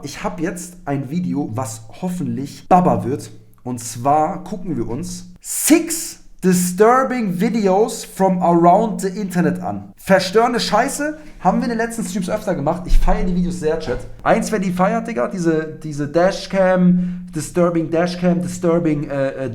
ich habe jetzt ein Video, was hoffentlich Baba wird. Und zwar gucken wir uns 6 disturbing Videos from around the Internet an. Verstörende Scheiße haben wir in den letzten Streams öfter gemacht. Ich feiere die Videos sehr, Chat. Eins, wenn die feiert, Digga, diese Dashcam, disturbing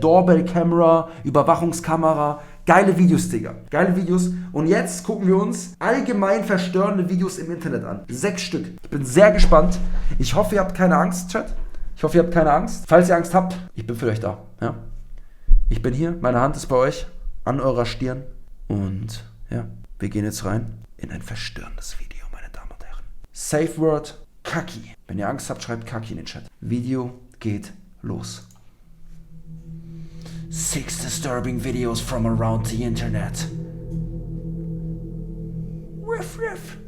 Doorbell Camera, Überwachungskamera. Geile Videos, Digga. Geile Videos. Und jetzt gucken wir uns allgemein verstörende Videos im Internet an. 6 Stück. Ich bin sehr gespannt. Ich hoffe, ihr habt keine Angst, Chat. Ich hoffe, ihr habt keine Angst. Falls ihr Angst habt, ich bin für euch da. Ja? Ich bin hier, meine Hand ist bei euch, an eurer Stirn. Und ja, wir gehen jetzt rein in ein verstörendes Video, meine Damen und Herren. Safe Word, Kaki. Wenn ihr Angst habt, schreibt Kaki in den Chat. Video geht los. 6 disturbing videos from around the Internet. Riff, riff.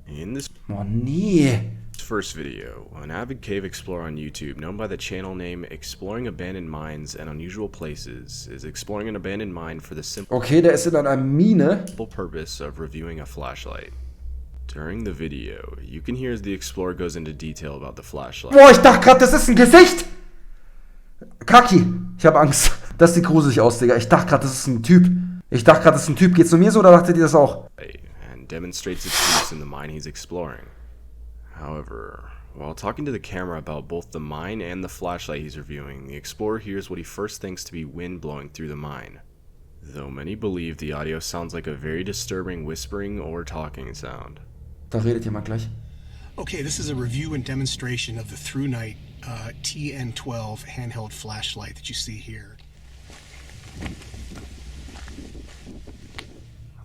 In this nee. first video, an avid cave explorer on YouTube, known by the channel name Exploring Abandoned Mines and Unusual Places, is exploring an abandoned mine for the simple Der ist in einer Mine. purpose of reviewing a flashlight. During the video, you can hear as the explorer goes into detail about the flashlight. Boah, ich dachte gerade, das ist ein Gesicht. Kaki, ich habe Angst. Das sieht gruselig aus, Digga. Ich dachte gerade, das ist ein Typ. Geht's nur mir so oder dachtet ihr das auch? And demonstrates its use in the mine he's exploring. However, while talking to the camera about both the mine and the flashlight he's reviewing, the explorer hears what he first thinks to be wind blowing through the mine. Though many believe the audio sounds like a very disturbing whispering or talking sound. Da redet jemand gleich. Okay, this is a review and demonstration of the ThruNite TN12 handheld flashlight that you see here.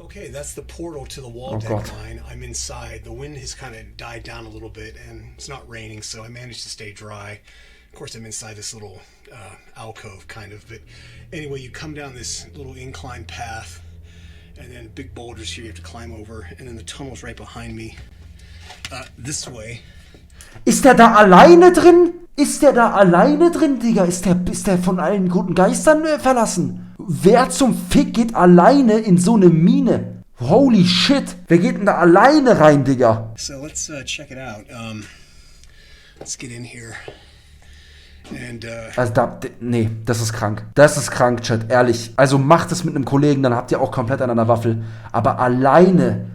Okay, that's the portal to the wall deck mine. I'm inside. The wind has kind of died down a little bit and it's not raining, so I managed to stay dry. Of course, I'm inside this little alcove kind of, but anyway, you come down this little incline path and then big boulders here you have to climb over, and then the tunnel's right behind me. This way. Ist der da alleine drin? Digga? Ist der von allen guten Geistern verlassen? Wer zum Fick geht alleine in so eine Mine? Holy shit. Wer geht denn da alleine rein, Digga? So let's check it out. Let's get in here. And, also nee, das ist krank. Das ist krank, Chat, ehrlich. Also macht es mit einem Kollegen, dann habt ihr auch komplett an einer Waffel. Aber alleine,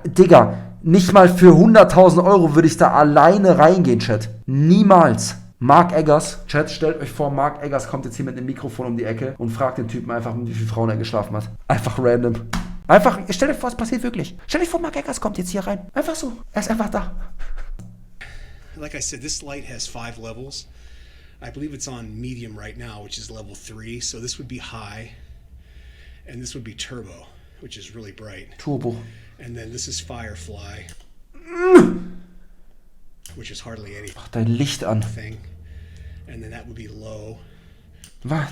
Digga, nicht mal für 100.000 Euro würde ich da alleine reingehen, Chat. Niemals. Mark Eggers, Chat, stellt euch vor, Mark Eggers kommt jetzt hier mit einem Mikrofon um die Ecke und fragt den Typen einfach, wie viele Frauen er geschlafen hat. Einfach random. Einfach, stellt euch vor, es passiert wirklich. Stellt euch vor, Mark Eggers kommt jetzt hier rein. Einfach so. Er ist einfach da. Like I said, this light has 5 levels. I believe it's on medium right now, which is level 3. So this would be high. And this would be turbo, which is really bright. Turbo. And then this is Firefly, which is hardly anything. Mach dein Licht an. And then that would be low. Was?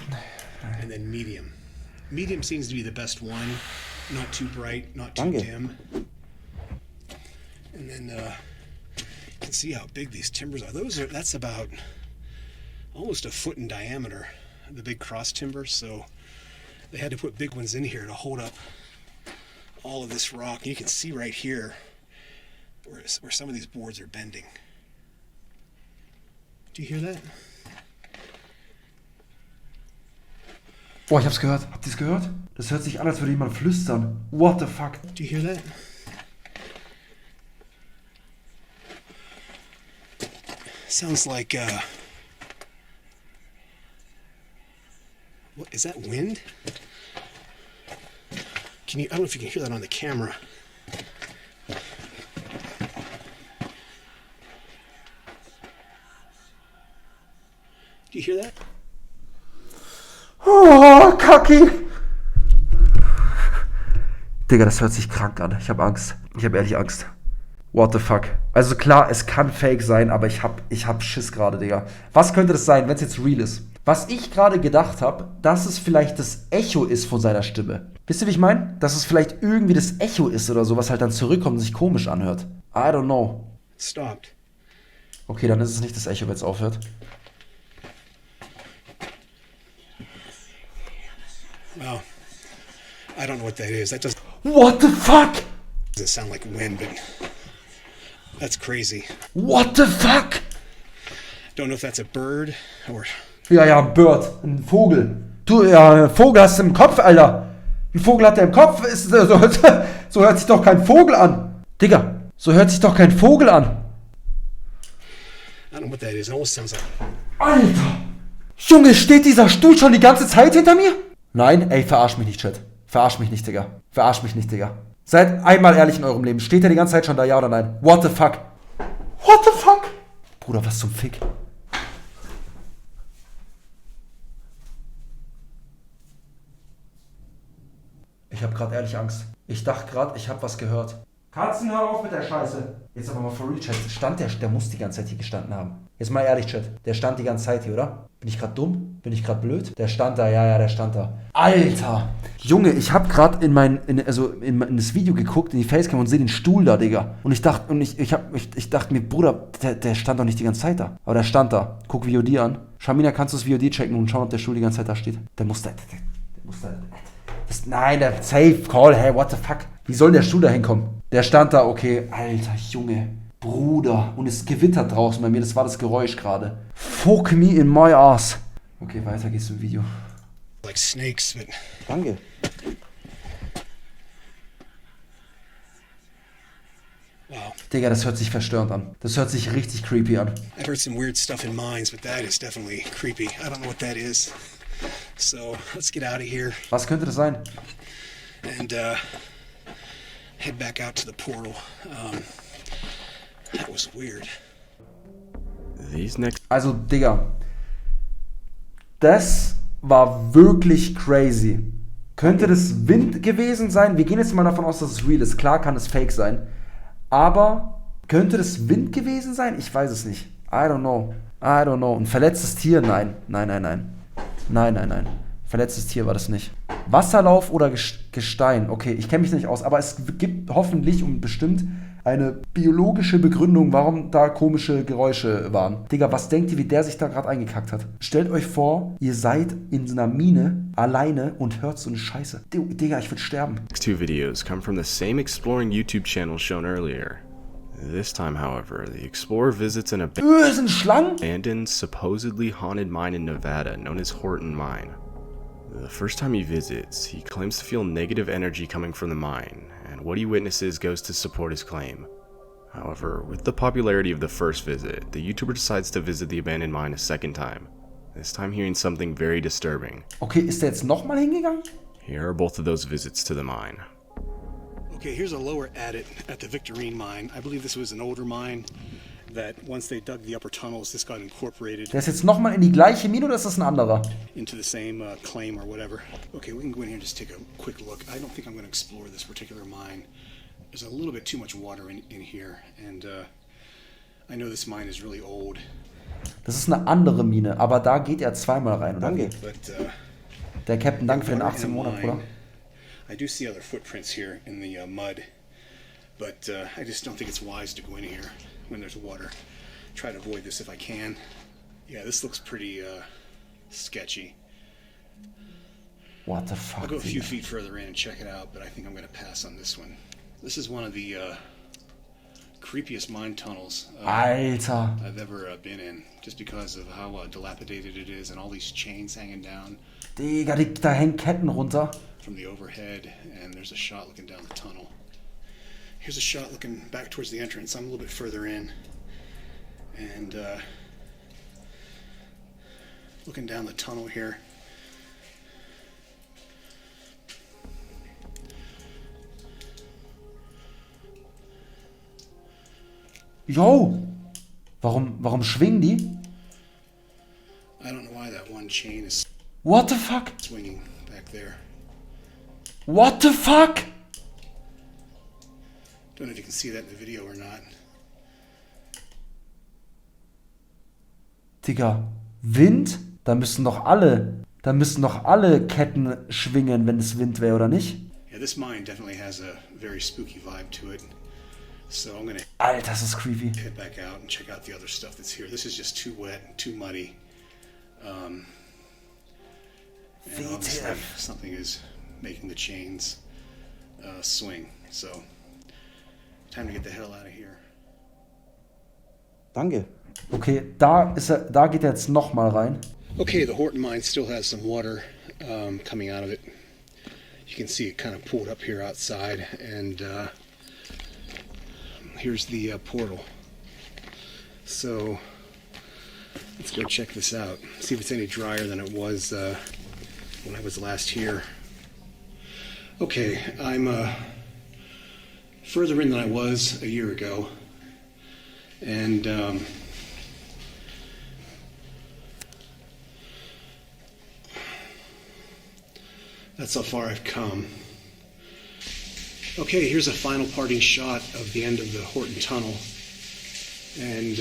And then medium. Medium seems to be the best one. Not too bright, not too dim. And then you can see how big these timbers are. That's about almost a foot in diameter, the big cross timbers. So they had to put big ones in here to hold up all of this rock. And you can see right here where some of these boards are bending. Do you hear that? Boah, ich hab's gehört. Habt ihr's gehört? Das hört sich an, als würde jemand flüstern. What the fuck? Do you hear that? Sounds like, what, is that wind? I don't know if you can hear that on the camera. Do you hear that? Oh, Kaki! Digga, das hört sich krank an. Ich hab Angst. Ich hab ehrlich Angst. What the fuck? Also klar, es kann fake sein, aber ich hab Schiss gerade, Digga. Was könnte das sein, wenn es jetzt real ist? Was ich gerade gedacht habe, dass es vielleicht das Echo ist von seiner Stimme. Wisst ihr, wie ich meine? Dass es vielleicht irgendwie das Echo ist oder so, was halt dann zurückkommt und sich komisch anhört. I don't know. Stopped. Okay, dann ist es nicht das Echo, wenn es aufhört. Well, I don't know what that is. That doesn't. What the fuck? Doesn't sound like wind, but That's crazy. What the fuck? Don't know if that's a bird or... Ja, ein Bird. Ein Vogel. Du, ja, ein Vogel hast du im Kopf, Alter. Ein Vogel hat der im Kopf. So hört sich doch kein Vogel an. Digga, so hört sich doch kein Vogel an. I don't know what that is. It almost sounds like... Alter. Junge, steht dieser Stuhl schon die ganze Zeit hinter mir? Nein, ey, verarsch mich nicht, Chat. Verarsch mich nicht, Digga. Verarsch mich nicht, Digga. Seid einmal ehrlich in eurem Leben. Steht er die ganze Zeit schon da, ja oder nein? What the fuck? What the fuck? Bruder, was zum Fick? Ich hab grad ehrlich Angst. Ich dachte grad, ich hab was gehört. Katzen, hör auf mit der Scheiße. Jetzt aber mal for real, Chat. Stand der muss die ganze Zeit hier gestanden haben. Jetzt mal ehrlich, Chat. Der stand die ganze Zeit hier, oder? Bin ich grad dumm? Bin ich grad blöd? Der stand da, ja, der stand da. Alter! Junge, ich hab grad in das Video geguckt, in die Facecam und sehe den Stuhl da, Digga. Und ich dachte mir, Bruder, der stand doch nicht die ganze Zeit da. Aber der stand da. Guck VOD an. Shamina, kannst du das VOD checken und schauen, ob der Stuhl die ganze Zeit da steht? Der muss da. Nein, der Safe Call, hey, what the fuck? Wie soll der Stuhl da hinkommen? Der stand da, okay. Alter, Junge. Bruder. Und es gewittert draußen bei mir, das war das Geräusch gerade. Fuck me in my ass. Okay, weiter geht's im Video. Like snakes, but... Danke. Wow. Digga, das hört sich verstörend an. Das hört sich richtig creepy an. I've heard some weird stuff in mines, but that is definitely creepy. I don't know what that is. So, let's get out of here. Was könnte das sein? And, head back out to the portal. That was weird. Also, Digga. Das war wirklich crazy. Könnte das Wind gewesen sein? Wir gehen jetzt mal davon aus, dass es real ist. Klar kann es fake sein. Aber könnte das Wind gewesen sein? Ich weiß es nicht. I don't know. Ein verletztes Tier? Nein. Nein. Verletztes Tier war das nicht. Wasserlauf oder Gestein? Okay, ich kenne mich nicht aus. Aber es gibt hoffentlich und bestimmt eine biologische Begründung, warum da komische Geräusche waren. Digga, was denkt ihr, wie der sich da gerade eingekackt hat? Stellt euch vor, ihr seid in so einer Mine alleine und hört so eine Scheiße. Digga, ich will sterben. Next two videos come from the same exploring YouTube channel shown earlier. This time, however, the explorer visits an Sind Schlangen? abandoned, supposedly haunted mine in Nevada known as Horton Mine. The first time he visits, he claims to feel negative energy coming from the mine, and what he witnesses goes to support his claim. However, with the popularity of the first visit, the YouTuber decides to visit the abandoned mine a second time, this time hearing something very disturbing. Okay, ist der jetzt nochmal hingegangen? Here are both of those visits to the mine. Okay, here's a lower adit at the Victorine mine. I believe this was an older mine that once they dug the upper tunnels, this got incorporated. Der ist jetzt nochmal in die gleiche Mine oder ist das ein anderer? Into the same claim or whatever. Okay, we can go in here and just take a quick look. I don't think I'm going to explore this particular mine. There's a little bit too much water in here, and I know this mine is really old. Das ist eine andere Mine, aber da geht er zweimal rein, oder? Okay, but, der Captain, danke für den 18 Monat, Bruder. I do see other footprints here in the mud, but I just don't think it's wise to go in here when there's water. Try to avoid this if I can. Yeah, this looks pretty sketchy. What the fuck? I'll go a few feet further in and check it out, but I think I'm going to pass on this one. This is one of the creepiest mine tunnels Alter. I've ever been in, just because of how dilapidated it is and all these chains hanging down. Digga, da hängen Ketten runter. From the overhead, and there's a shot looking down the tunnel. Here's a shot looking back towards the entrance. I'm a little bit further in, and looking down the tunnel here. Yo! Warum schwingen die? I don't know why that one chain is What the fuck? swinging back there. What the fuck? Don't know if you can see that in the video or not. Digga, Wind? Da müssen doch alle Ketten schwingen, wenn es Wind wäre, oder nicht? Yeah, this mine definitely has a very spooky vibe to it. So I'm gonna Alter, das ist creepy. head back out and check out the other stuff that's here. This is just too wet and too muddy. And obviously something is making the chains swing. So time to get the hell out of here. Danke. Okay, da geht er jetzt nochmal rein. Okay, the Horton mine still has some water coming out of it. You can see it kind of pooled up here outside, and here's the portal. So let's go check this out. See if it's any drier than it was when I was last here. Okay, I'm further in than I was a year ago, and that's how far I've come. Okay, here's a final parting shot of the end of the Horton Tunnel. And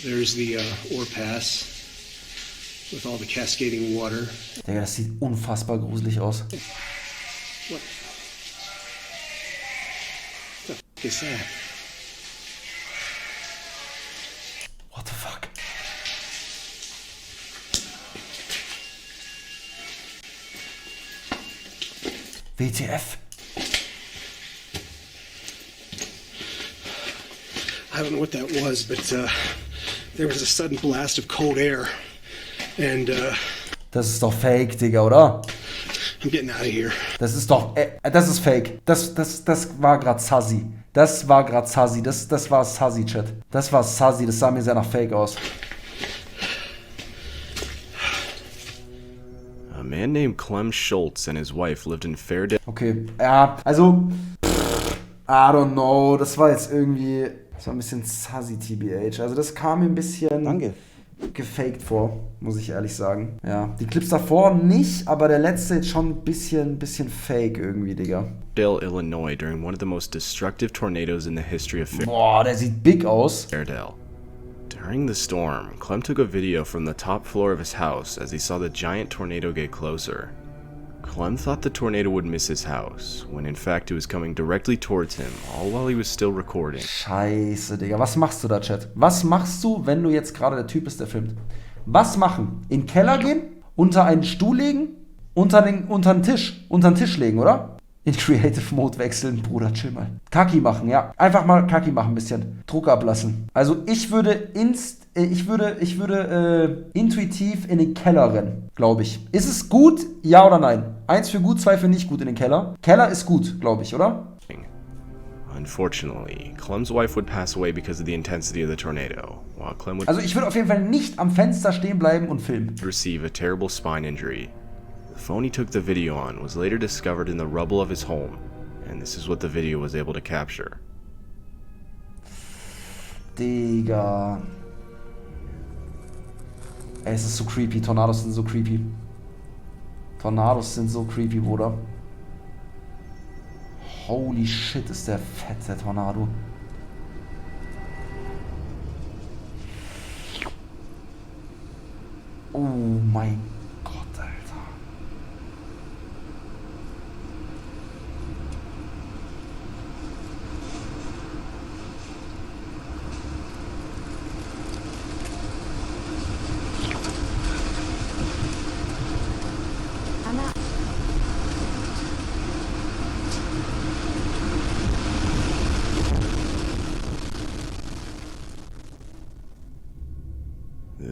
there's the ore pass with all the cascading water. Digga, das sieht unfassbar gruselig aus. What the f*** is that? What the fuck? WTF? I don't know what that was, but there was a sudden blast of cold air, and Das ist doch fake, Digga, oder? I'm getting out of here. Das ist doch, das ist fake. Das war grad Sassy. Das war grad Sassy. Das war Sassy, Chat. Das war Sassy. Das sah mir sehr nach Fake aus. A man named Clem Schultz and his wife lived in Fairdale. Okay, ja, also, I don't know. Das war jetzt irgendwie, das war ein bisschen Sassy, TBH. Also das kam mir ein bisschen... Danke. Gefaked vor, muss ich ehrlich sagen. Ja, die Clips davor nicht, aber der letzte jetzt schon ein bisschen fake irgendwie, Digga. Illinois during one of the most destructive tornadoes in the history of Boah, der sieht big aus. Fairdale. During the storm, Clem took a video from the top floor of his house as he saw the giant tornado get closer. Clem thought the tornado would miss his house, when in fact it was coming directly towards him, all while he was still recording. Scheiße, Digga. Was machst du da, Chat? Was machst du, wenn du jetzt gerade der Typ bist, der filmt? Was machen? In den Keller gehen? Unter einen Stuhl legen? Unter den Tisch legen, oder? In Creative Mode wechseln, Bruder, chill mal. Kaki machen, ja. Einfach mal Kaki machen ein bisschen. Druck ablassen. Also ich würde intuitiv in den Keller rennen, glaube ich. Ist es gut? Ja oder nein? 1 für gut, 2 für nicht gut in den Keller. Keller ist gut, glaube ich, oder? Unfortunately, Clem's wife would pass away because of the intensity of the tornado, while Clem would Also ich würde auf jeden Fall nicht am Fenster stehen bleiben und filmen. receive a terrible spine injury. The phone he took the video on was later discovered in the rubble of his home, and this is what the video was able to capture. Digga. Ey, es ist so creepy. Tornados sind so creepy. Tornados sind so creepy, Bruder. Holy shit, ist der fett, der Tornado. Oh mein Gott, Alter.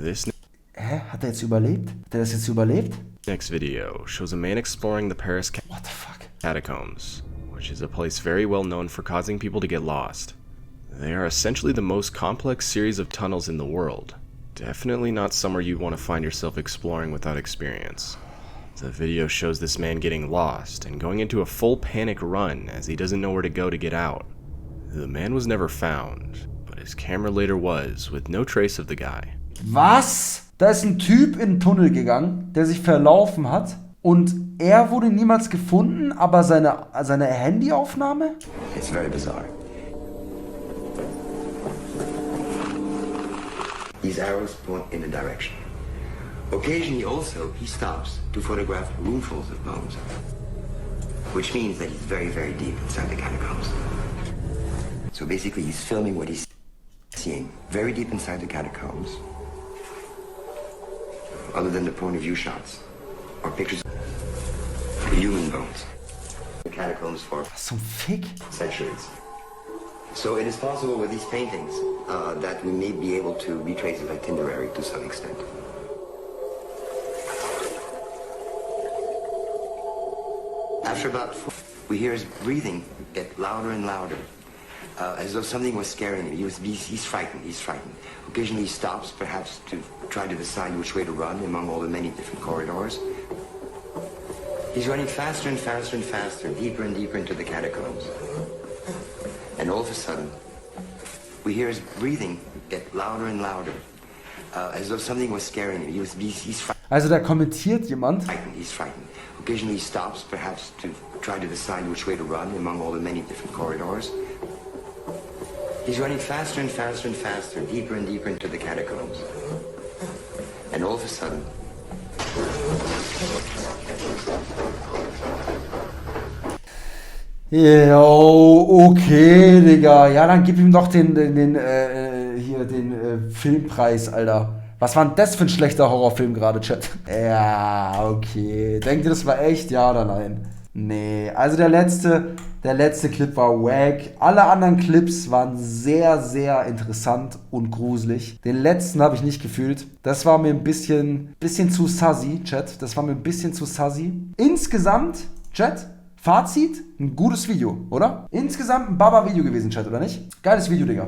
This Hä? Hat er jetzt überlebt? Hat er das jetzt überlebt? next video shows a man exploring the Paris What the fuck? catacombs, which is a place very well known for causing people to get lost. They are essentially the most complex series of tunnels in the world. Definitely not somewhere you'd want to find yourself exploring without experience. The video shows this man getting lost and going into a full panic run as he doesn't know where to go to get out. The man was never found, but his camera later was, with no trace of the guy. Was? Da ist ein Typ in den Tunnel gegangen, der sich verlaufen hat und er wurde niemals gefunden, aber seine Handyaufnahme? It's very bizarre. These arrows point in a direction. Occasionally also, he stops to photograph roomfuls of bones, which means that he's very, very deep inside the catacombs. So basically, he's filming what he's seeing very deep inside the catacombs, other than the point of view shots or pictures of human bones. The catacombs for Was zum Fick? centuries. So it is possible with these paintings that we may be able to retrace his itinerary to some extent. After about 4, we hear his breathing get louder and louder, as though something was scaring him. He's frightened, he's frightened. Occasionally he stops, perhaps to try to decide which way to run among all the many different corridors. He's running faster and faster and faster, deeper and deeper into the catacombs. And all of a sudden, we hear his breathing get louder and louder, as though something was scaring him. He's frightened. Also da kommentiert jemand. He's frightened. Occasionally he stops, perhaps to try to decide which way to run among all the many different corridors. He's running faster and faster and faster, deeper and deeper into the catacombs. And all of a sudden, Ja, okay, Digga. Ja, dann gib ihm doch den Filmpreis, Alter. Was war denn das für ein schlechter Horrorfilm gerade, Chat? Ja, okay. Denkt ihr, das war echt? Ja oder nein? Nee, also der letzte Clip war wack. Alle anderen Clips waren sehr, sehr interessant und gruselig. Den letzten habe ich nicht gefühlt. Das war mir ein bisschen zu sassy, Chat. Das war mir ein bisschen zu sassy. Insgesamt, Chat, Fazit, ein gutes Video, oder? Insgesamt ein Baba-Video gewesen, Chat, oder nicht? Geiles Video, Digga.